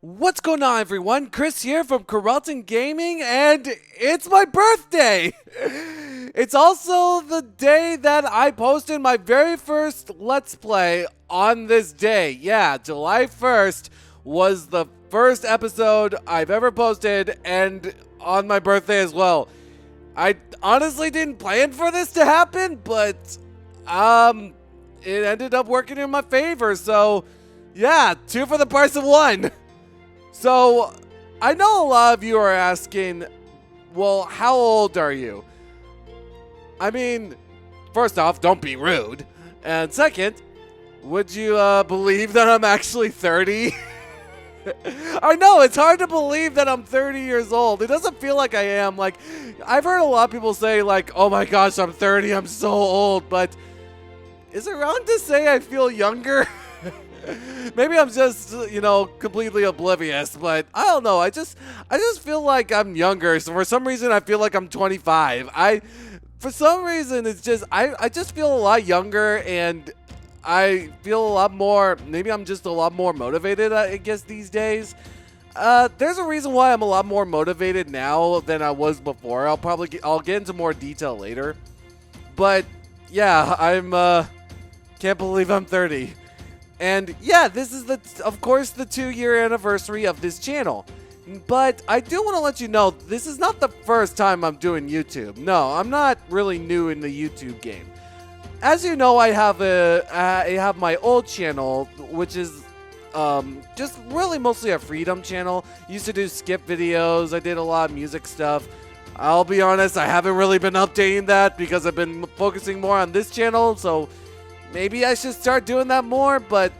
What's going on, everyone? Chris here from Carlton Gaming, and it's my birthday! It's also the day that I posted my very first Let's Play on this day. Yeah, July 1st was the first episode I've ever posted, and on my birthday as well. I honestly didn't plan for this to happen, but it ended up working in my favor, so yeah, two for the price of one. So, I know a lot of you are asking, well, how old are you? I mean, first off, don't be rude. And second, would you believe that I'm actually 30? I know, it's hard to believe that I'm 30 years old. It doesn't feel like I am. Like, I've heard a lot of people say, like, oh my gosh, I'm 30, I'm so old. But is it wrong to say I feel younger? Maybe I'm just, completely oblivious, but I don't know. I just feel like I'm younger. So for some reason, I feel like I'm 25. For some reason, it's just, I just feel a lot younger, and I feel a lot more, maybe I'm just a lot more motivated, I guess, these days. There's a reason why I'm a lot more motivated now than I was before. I'll get into more detail later. But yeah, can't believe I'm 30. And yeah, this is of course the 2-year anniversary of this channel. But I do want to let you know, this is not the first time I'm doing YouTube. No, I'm not really new in the YouTube game. As you know, I have my old channel, which is just really mostly a freedom channel. Used to do skip videos. I did a lot of music stuff. I'll be honest, I haven't really been updating that because I've been focusing more on this channel, so maybe I should start doing that more. But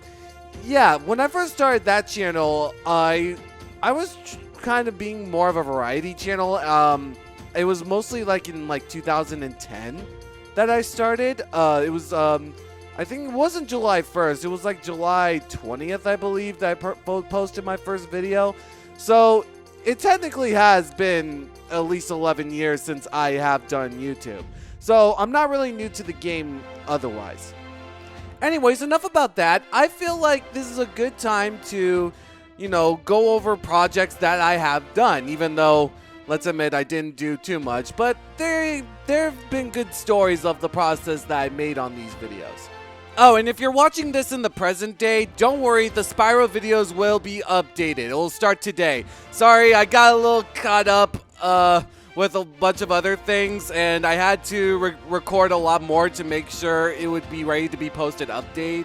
yeah, when I first started that channel, I was kind of being more of a variety channel. It was mostly in 2010 that I started. It was I think it wasn't July 1st. It was like July 20th, I believe, that I posted my first video. So it technically has been at least 11 years since I have done YouTube. So I'm not really new to the game otherwise. Anyways, enough about that. I feel like this is a good time to, go over projects that I have done, even though, let's admit, I didn't do too much. But there have been good stories of the process that I made on these videos. Oh, and if you're watching this in the present day, don't worry, the Spyro videos will be updated. It will start today. Sorry, I got a little caught up, with a bunch of other things, and I had to record a lot more to make sure it would be ready to be posted up daily.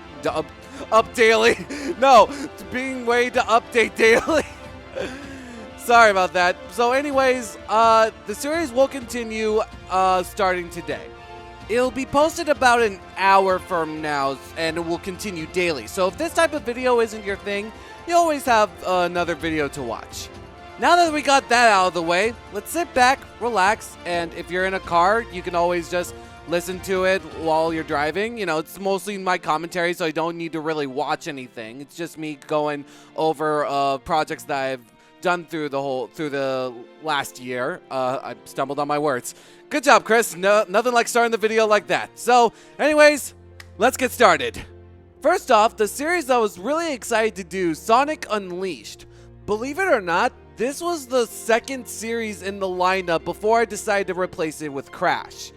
No, being ready to update daily. Sorry about that. So anyways, the series will continue starting today. It'll be posted about an hour from now, and it will continue daily. So if this type of video isn't your thing, you always have another video to watch. Now that we got that out of the way, let's sit back, relax, and if you're in a car, you can always just listen to it while you're driving. It's mostly my commentary, so I don't need to really watch anything. It's just me going over projects that I've done through the last year. I stumbled on my words. Good job, Chris. No, nothing like starting the video like that. So, anyways, let's get started. First off, the series I was really excited to do, Sonic Unleashed. Believe it or not, this was the second series in the lineup before I decided to replace it with Crash.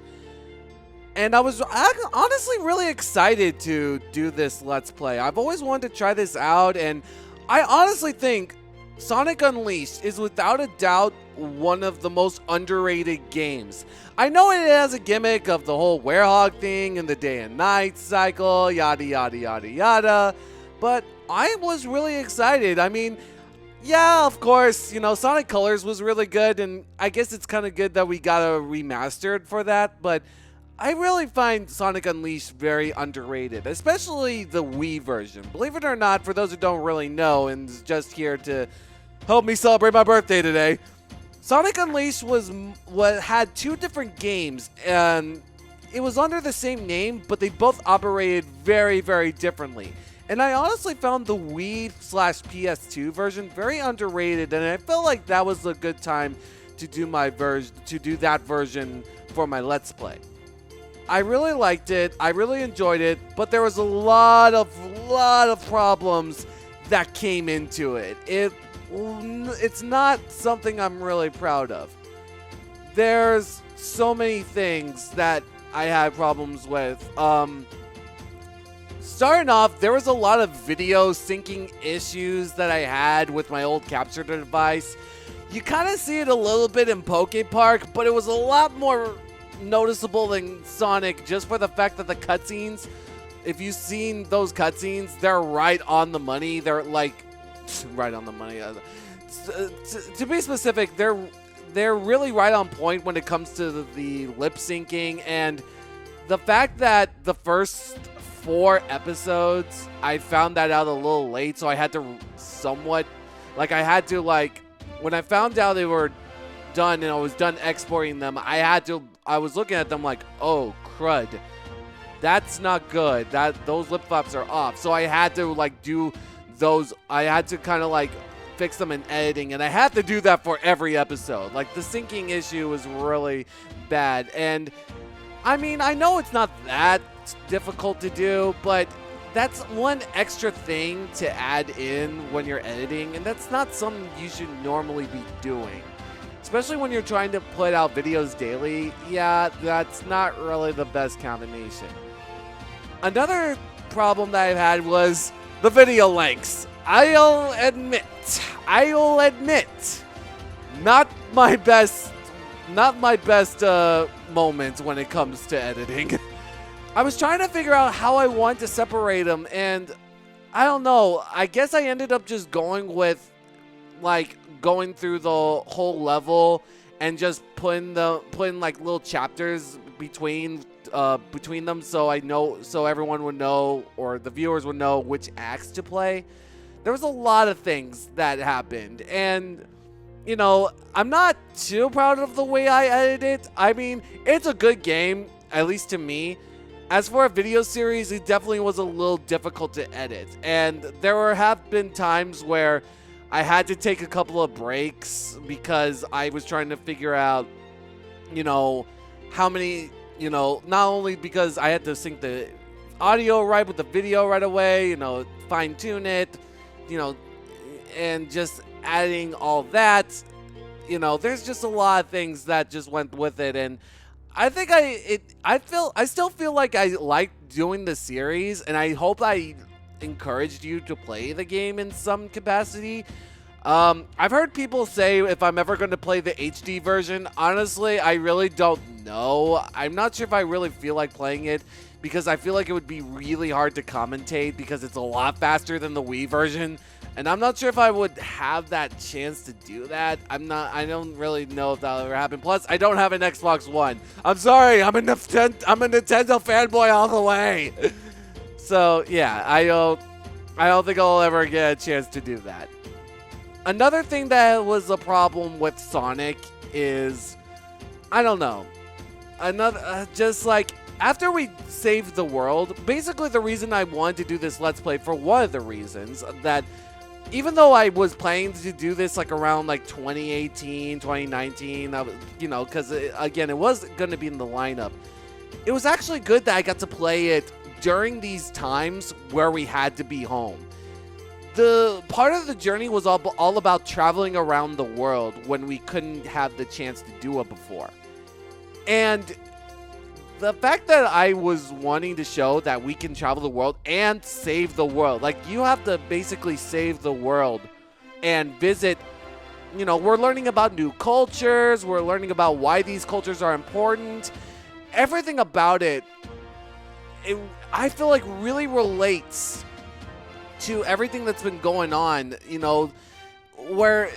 And I was honestly really excited to do this Let's Play. I've always wanted to try this out, and I honestly think Sonic Unleashed is without a doubt one of the most underrated games. I know it has a gimmick of the whole werehog thing and the day and night cycle, yada yada yada yada, but I was really excited. I mean, yeah, of course, Sonic Colors was really good, and I guess it's kind of good that we got a remastered for that, but I really find Sonic Unleashed very underrated, especially the Wii version. Believe it or not, for those who don't really know and is just here to help me celebrate my birthday today, Sonic Unleashed had two different games, and it was under the same name, but they both operated very, very differently. And I honestly found the Wii/PS2 version very underrated, and I felt like that was a good time to do that version for my Let's Play. I really liked it. I really enjoyed it, but there was a lot of problems that came into it. It's not something I'm really proud of. There's so many things that I had problems with. Starting off, there was a lot of video syncing issues that I had with my old capture device. You kind of see it a little bit in Poke Park, but it was a lot more noticeable than Sonic just for the fact that the cutscenes, if you've seen those cutscenes, they're right on the money. They're like right on the money. To be specific, they're really right on point when it comes to the lip syncing, and the fact that the first 4 episodes, I found that out a little late, so I had to when I found out they were done and I was done exporting them, I was looking at them like, oh crud, that's not good. Those lip flaps are off. So I had to do those. I had to kind of fix them in editing, and I had to do that for every episode. The syncing issue was really bad, and I mean, I know it's not that difficult to do, but that's one extra thing to add in when you're editing, and that's not something you should normally be doing. Especially when you're trying to put out videos daily, yeah, that's not really the best combination. Another problem that I've had was the video lengths. I'll admit, not my best moments when it comes to editing. I was trying to figure out how I want to separate them, and I don't know. I guess I ended up just going with going through the whole level and just putting little chapters between them, so everyone would know, or the viewers would know, which acts to play. There was a lot of things that happened, and I'm not too proud of the way I edited it. I mean, it's a good game, at least to me. As for a video series, it definitely was a little difficult to edit, and there have been times where I had to take a couple of breaks because I was trying to figure out, how many, not only because I had to sync the audio right with the video right away, fine tune it, and just adding all that, there's just a lot of things that just went with it, and I think I still feel like I like doing the series, and I hope I encouraged you to play the game in some capacity. I've heard people say if I'm ever going to play the HD version. Honestly, I really don't know. I'm not sure if I really feel like playing it, because I feel like it would be really hard to commentate because it's a lot faster than the Wii version. And I'm not sure if I would have that chance to do that. I don't really know if that'll ever happen. Plus, I don't have an Xbox One. I'm sorry, I'm a Nintendo fanboy all the way. So, yeah, I don't think I'll ever get a chance to do that. Another thing that was a problem with Sonic is, I don't know. After we saved the world, basically the reason I wanted to do this Let's Play, for one of the reasons that, even though I was planning to do this around 2018, 2019, because again, it was going to be in the lineup. It was actually good that I got to play it during these times where we had to be home. The part of the journey was all about traveling around the world when we couldn't have the chance to do it before. And the fact that I was wanting to show that we can travel the world and save the world. You have to basically save the world and visit. We're learning about new cultures. We're learning about why these cultures are important. Everything about it, I feel like really relates to everything that's been going on, where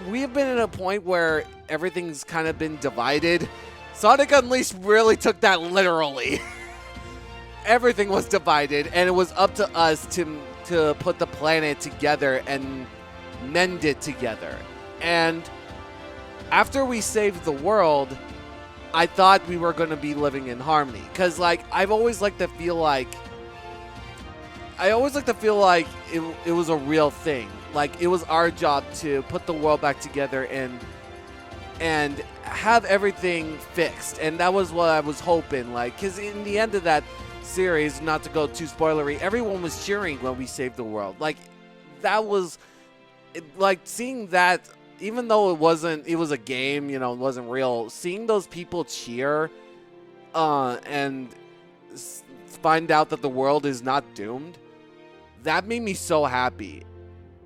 we've been at a point where everything's kind of been divided. Sonic Unleashed really took that literally. Everything was divided, and it was up to us to put the planet together and mend it together. And after we saved the world, I thought we were going to be living in harmony. Because, I've always liked to feel like it was a real thing. It was our job to put the world back together and have everything fixed. And that was what I was hoping. Because in the end of that series, not to go too spoilery, everyone was cheering when we saved the world. that was like seeing that, even though it was a game, it wasn't real. Seeing those people cheer, and find out that the world is not doomed, that made me so happy.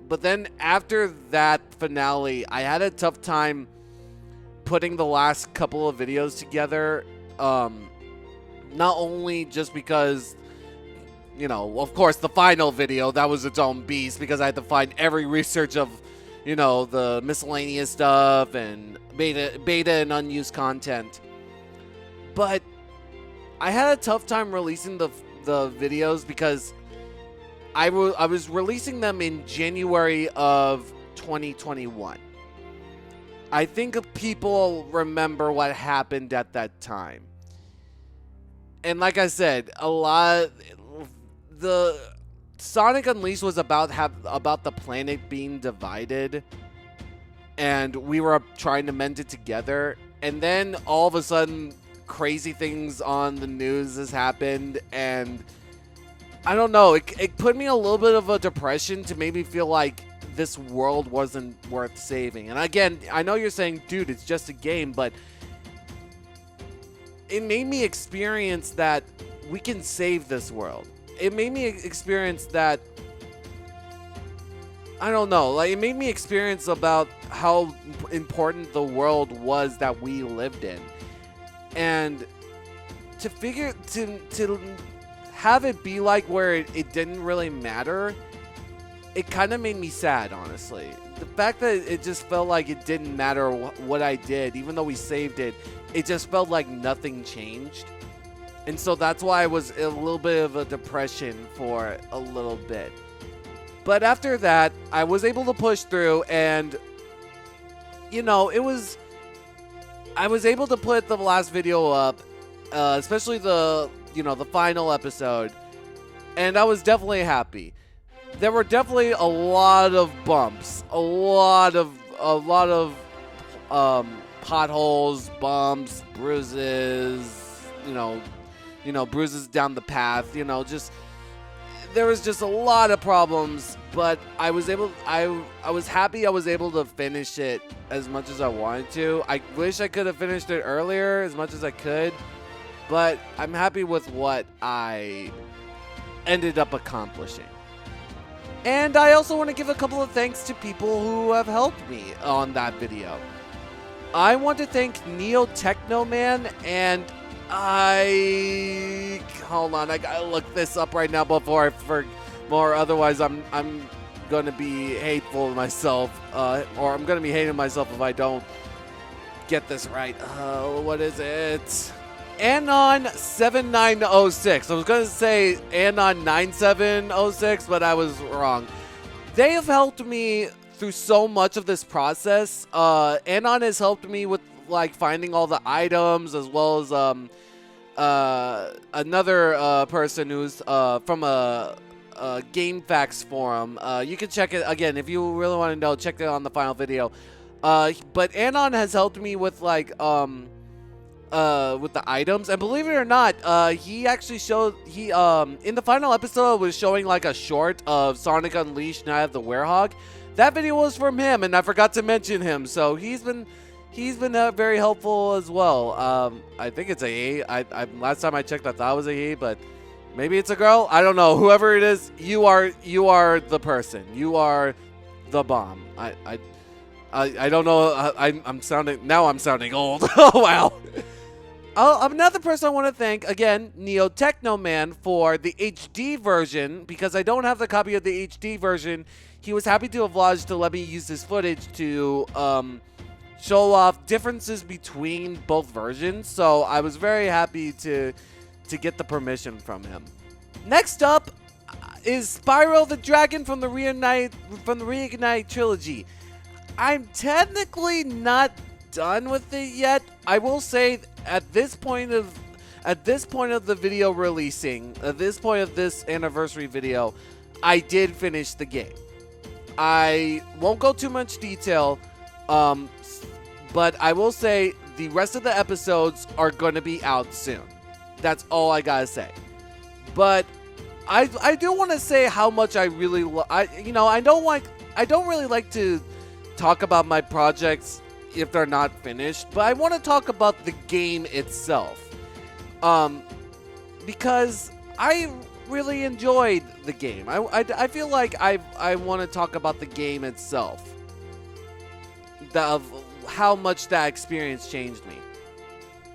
But then after that finale, I had a tough time putting the last couple of videos together. Not only just because, of course, the final video, that was its own beast because I had to find every research of, the miscellaneous stuff and beta and unused content. But I had a tough time releasing the videos because I was releasing them in January of 2021. I think people remember what happened at that time. And like I said, the Sonic Unleashed was about the planet being divided, and we were trying to mend it together. And then all of a sudden, crazy things on the news has happened, and I don't know, it put me in a little bit of a depression to make me feel like this world wasn't worth saving. And again, I know you're saying, dude, it's just a game, but it made me experience that we can save this world. It made me experience that, I don't know, like it made me experience about how important the world was that we lived in. And to have it be like where it didn't really matter, it kind of made me sad, honestly. The fact that it just felt like it didn't matter what I did, even though we saved it, it just felt like nothing changed. And so that's why I was in a little bit of a depression for a little bit. But after that, I was able to push through, and I was able to put the last video up, especially the final episode, and I was definitely happy. There were definitely a lot of bumps, a lot of potholes, bumps, bruises, bruises down the path, there was just a lot of problems, but I was happy I was able to finish it as much as I wanted to. I wish I could have finished it earlier as much as I could, but I'm happy with what I ended up accomplishing. And I also want to give a couple of thanks to people who have helped me on that video. I want to thank Neo Technoman, and hold on, I gotta look this up right now before I forget more. Otherwise, I'm gonna be hateful to myself, or I'm gonna be hating myself if I don't get this right. What is it? Anon7906. I was gonna say Anon9706, but I was wrong. They have helped me through so much of this process. Anon has helped me with finding all the items, as well as another person who's from a GameFAQs forum. You can check it again if you really want to know. Check it on the final video. But Anon has helped me with with the items, and believe it or not, he actually showed in the final episode was showing a short of Sonic Unleashed Night of the Werehog. That video was from him, and I forgot to mention him, so he's been very helpful as well. I think it's a he. Last time I checked, I thought it was a he, but maybe it's a girl. I don't know. Whoever it is, you are the person. You are the bomb. I don't know. I'm sounding old. Oh wow. Another person I want to thank, again, Neo Technoman, for the HD version, because I don't have the copy of the HD version. He was happy to oblige to let me use this footage to show off differences between both versions, so I was very happy to get the permission from him. Next up is Spyro the Dragon from the Reignite trilogy. I'm technically not done with it yet. I will say at this point of the video releasing, at this point of this anniversary video, I did finish the game. I won't go too much detail, but I will say the rest of the episodes are going to be out soon. That's all I gotta say. But I do want to say how much I really I don't really like to talk about my projects if they're not finished, but I want to talk about the game itself. Because I really enjoyed the game. I feel like I want to talk about the game itself. Of how much that experience changed me.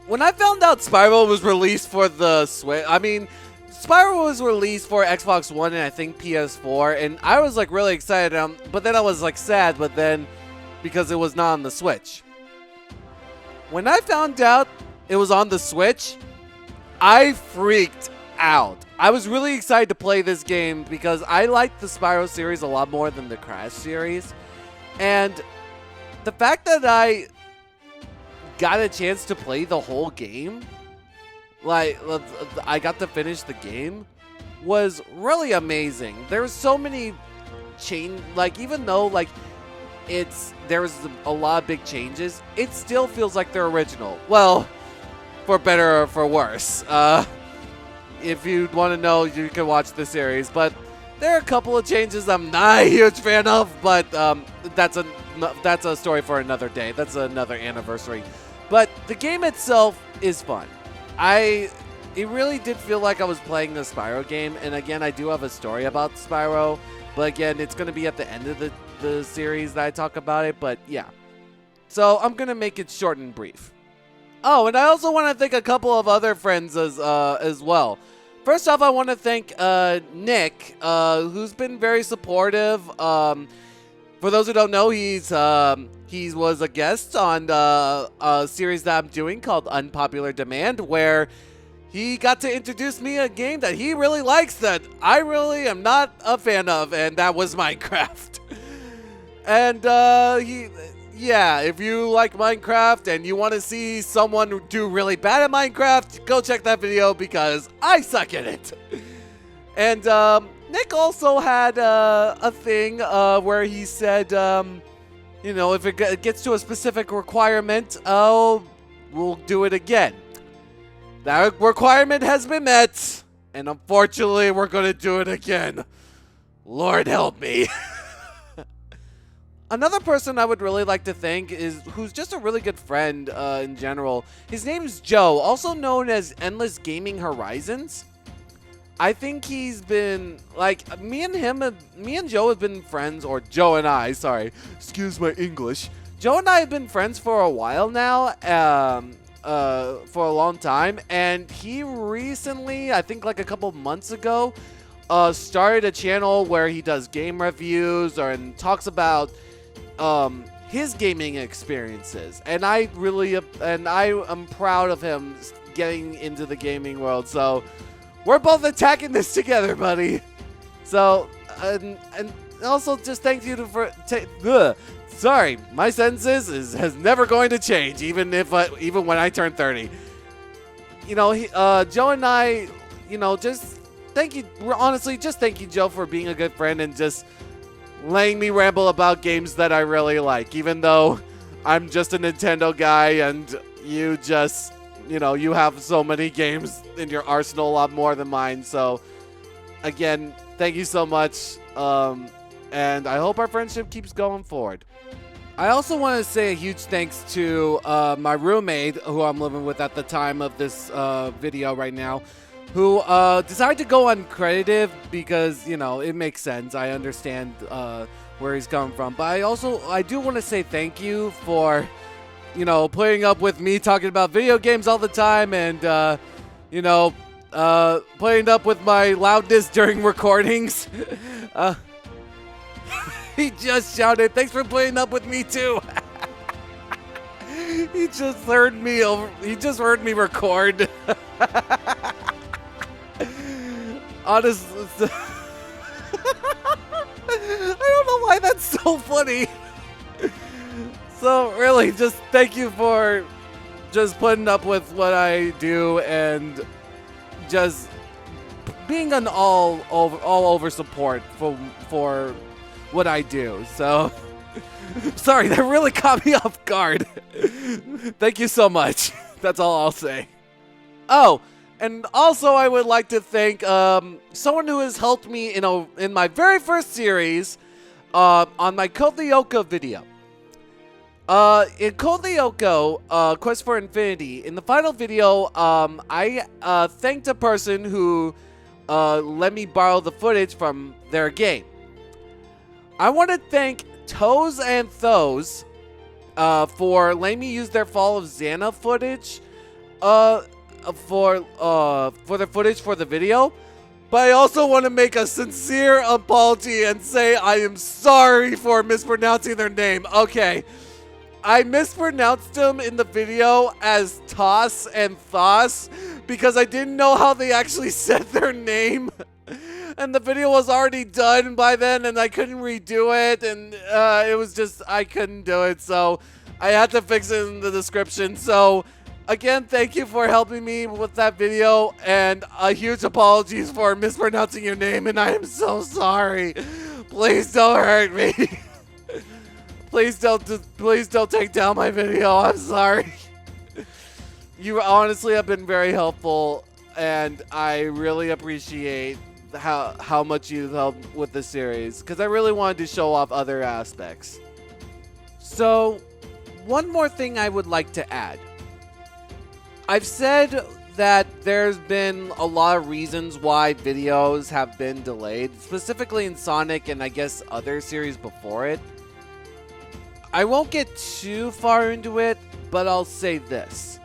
When I found out Spyro was released for the Switch, Spyro was released for Xbox One and I think PS4, and I was like really excited, but then I was like sad, but then because it was not on the Switch. When I found out it was on the Switch, I freaked out. I was really excited to play this game because I liked the Spyro series a lot more than the Crash series, and the fact that I got a chance to play the whole game, like I got to finish the game, was really amazing. There's so many even though there's a lot of big changes, it still feels like they're original. Well, for better or for worse. If you want to know, you can watch the series, but there are a couple of changes I'm not a huge fan of, but that's a story for another day. That's another anniversary. But the game itself is fun. It really did feel like I was playing the Spyro game, and again, I do have a story about Spyro, but again, it's going to be at the end of the series that I talk about it, but yeah. So I'm going to make it short and brief. Oh, and I also want to thank a couple of other friends as well. First off, I want to thank Nick, who's been very supportive. For those who don't know, he was a guest on a series that I'm doing called Unpopular Demand, where he got to introduce me a game that he really likes that I really am not a fan of, and that was Minecraft. And if you like Minecraft and you want to see someone do really bad at Minecraft, go check that video because I suck at it. And Nick also had a thing where he said, if it gets to a specific requirement, we'll do it again. That requirement has been met, and unfortunately, we're going to do it again. Lord help me. Another person I would really like to thank who's just a really good friend in general. His name is Joe, also known as Endless Gaming Horizons. I think he's been, me and Joe have been friends, or Joe and I, sorry, excuse my English. Joe and I have been friends for a while now, for a long time, and he recently, I think like a couple months ago, started a channel where he does game reviews and talks about his gaming experiences, and I am proud of him getting into the gaming world, so we're both attacking this together, buddy. So, and also just thank you for sorry, my sentences is never going to change, even when I turn 30. Joe and I, just thank you. Honestly, just thank you, Joe, for being a good friend and just letting me ramble about games that I really like, even though I'm just a Nintendo guy and you just, you have so many games in your arsenal, a lot more than mine. So, again, thank you so much, and I hope our friendship keeps going forward. I also want to say a huge thanks to my roommate, who I'm living with at the time of this video right now, who decided to go uncredited because, it makes sense. I understand where he's coming from. But I do want to say thank you for, putting up with me talking about video games all the time and, putting up with my loudness during recordings. He just shouted, "Thanks for putting up with me too." He just heard me record. Honestly, I don't know why that's so funny. So really, just thank you for just putting up with what I do and just being an all over support for what I do. So sorry, that really caught me off guard. Thank you so much. That's all I'll say. Oh, And also, I would like to thank someone who has helped me in my very first series on my Code Lyoko video. In Code Lyoko, Quest for Infinity, in the final video, I thanked a person who let me borrow the footage from their game. I want to thank Toes and Thos for letting me use their Fall of Xana footage for the footage for the video. But I also want to make a sincere apology and say I am sorry for mispronouncing their name. Okay. I mispronounced them in the video as Toss and Thos because I didn't know how they actually said their name. And the video was already done by then and I couldn't redo it. And it was just, I couldn't do it. So I had to fix it in the description. So again, thank you for helping me with that video. And a huge apologies for mispronouncing your name. And I am so sorry. Please don't hurt me. Please don't take down my video. I'm sorry. You honestly have been very helpful, and I really appreciate how much you've helped with the series, because I really wanted to show off other aspects. So, one more thing I would like to add. I've said that there's been a lot of reasons why videos have been delayed, specifically in Sonic and I guess other series before it. I won't get too far into it, but I'll say this.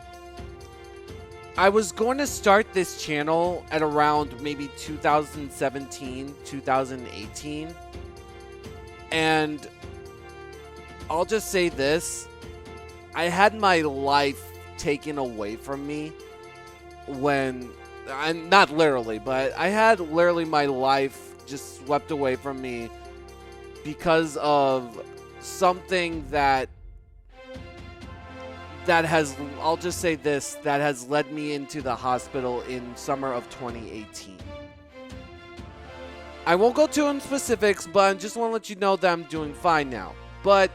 I was going to start this channel at around maybe 2017, 2018. And I'll just say this. I had my life taken away from me when, not literally, but I had literally my life just swept away from me because of something that has, I'll just say this, that has led me into the hospital in summer of 2018. I won't go too in specifics, but I just want to let you know that I'm doing fine now. But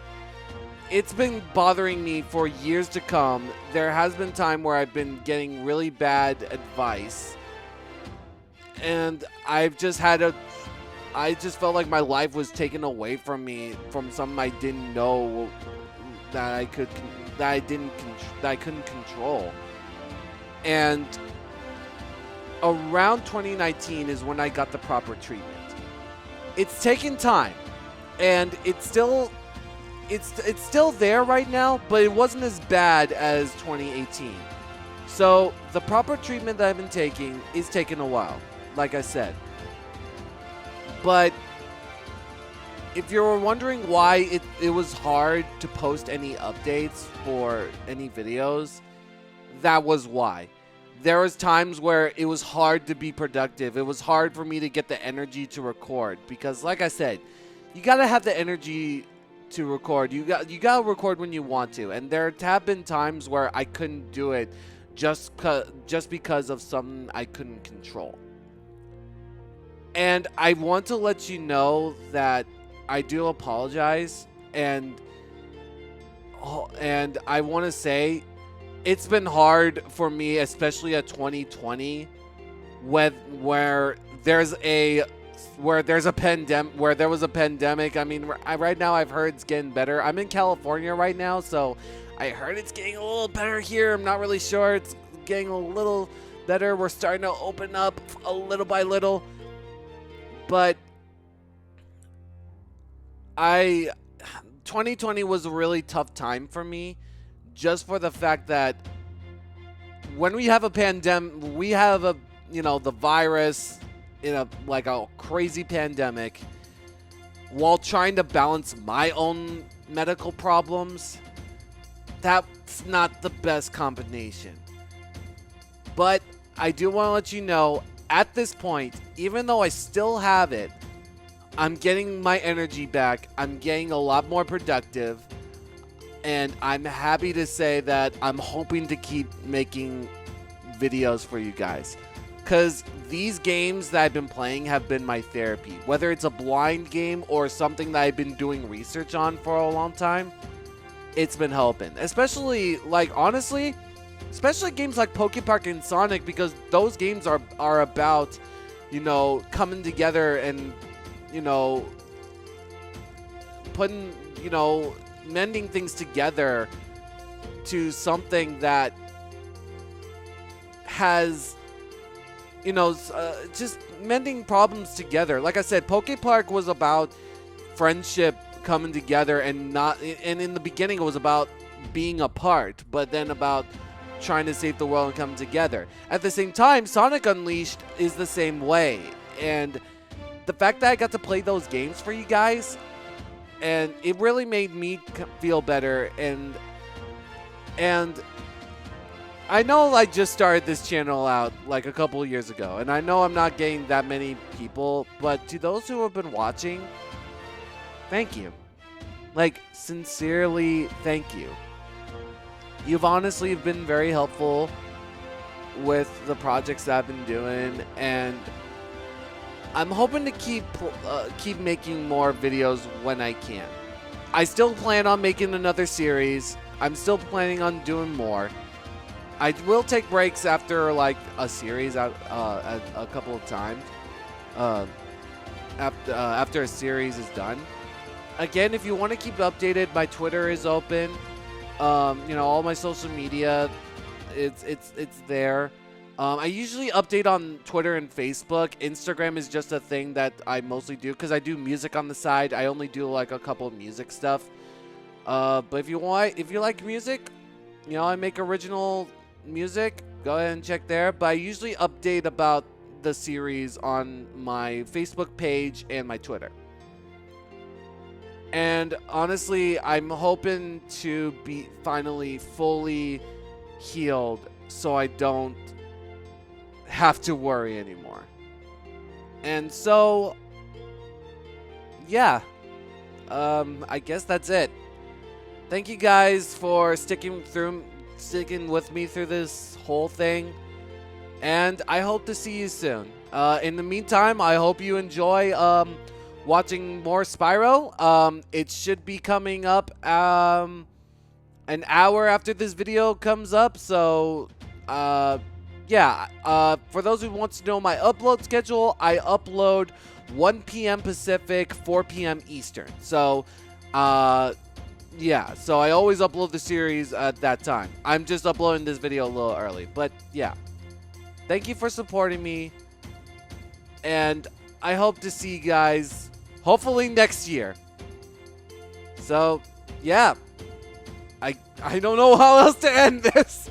it's been bothering me for years to come. There has been time where I've been getting really bad advice. And I just felt like my life was taken away from me from something I didn't know that I couldn't control. And around 2019 is when I got the proper treatment. It's taken time, and it's still there right now, but it wasn't as bad as 2018. So the proper treatment that I've been taking is taking a while, like I said. But if you were wondering why it was hard to post any updates for any videos, that was why. There was times where it was hard to be productive. It was hard for me to get the energy to record because, like I said, you gotta have the energy to record. You gotta record when you want to, and there have been times where I couldn't do it just because of something I couldn't control. And I want to let you know that I do apologize, and I want to say it's been hard for me, especially at 2020, where there was a pandemic. I mean, right now I've heard it's getting better. I'm in California right now, so I heard it's getting a little better here. I'm not really sure. It's getting a little better. We're starting to open up a little by little. But 2020 was a really tough time for me, just for the fact that when we have a pandemic, we have the virus in a crazy pandemic, while trying to balance my own medical problems. That's not the best combination. But I do want to let you know, at this point, even though I still have it, I'm getting my energy back. I'm getting a lot more productive. And I'm happy to say that I'm hoping to keep making videos for you guys. Because these games that I've been playing have been my therapy. Whether it's a blind game or something that I've been doing research on for a long time, it's been helping. Especially, honestly, especially games like Pokepark and Sonic, because those games are about, you know, coming together and, you know, putting, you know, mending things together to something that has, you know, just mending problems together. Like I said, Pokepark was about friendship coming together, and in the beginning it was about being apart, but then about trying to save the world and come together. At the same time, Sonic Unleashed is the same way, and the fact that I got to play those games for you guys, and it really made me feel better. And I know I just started this channel out like a couple of years ago, and I know I'm not getting that many people, but to those who have been watching, thank you. Like, sincerely, thank you. You've honestly been very helpful with the projects that I've been doing, and I'm hoping to keep making more videos when I can. I still plan on making another series. I'm still planning on doing more. I will take breaks after like a series a couple of times. After a series is done. Again, if you want to keep updated, my Twitter is open. You know, all my social media, it's there. I usually update on Twitter and Facebook. Instagram is just a thing that I mostly do because I do music on the side. I only do like a couple of music stuff. But if you like music, you know, I make original music. Go ahead and check there. But I usually update about the series on my Facebook page and my Twitter. And honestly, I'm hoping to be finally fully healed so I don't have to worry anymore. And so, yeah, I guess that's it. Thank you guys for sticking with me through this whole thing, and I hope to see you soon. In the meantime, I hope you enjoy watching more Spyro. It should be coming up an hour after this video comes up, so yeah, for those who want to know my upload schedule, I upload 1 p.m. Pacific, 4 p.m. Eastern. So, yeah, so I always upload the series at that time. I'm just uploading this video a little early, but yeah. Thank you for supporting me, and I hope to see you guys hopefully next year. So, yeah. I don't know how else to end this.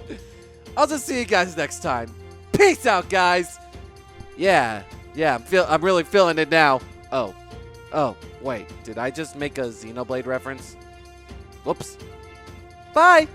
I'll just see you guys next time. Peace out, guys. Yeah, I'm really feeling it now. Oh, wait, did I just make a Xenoblade reference? Whoops. Bye.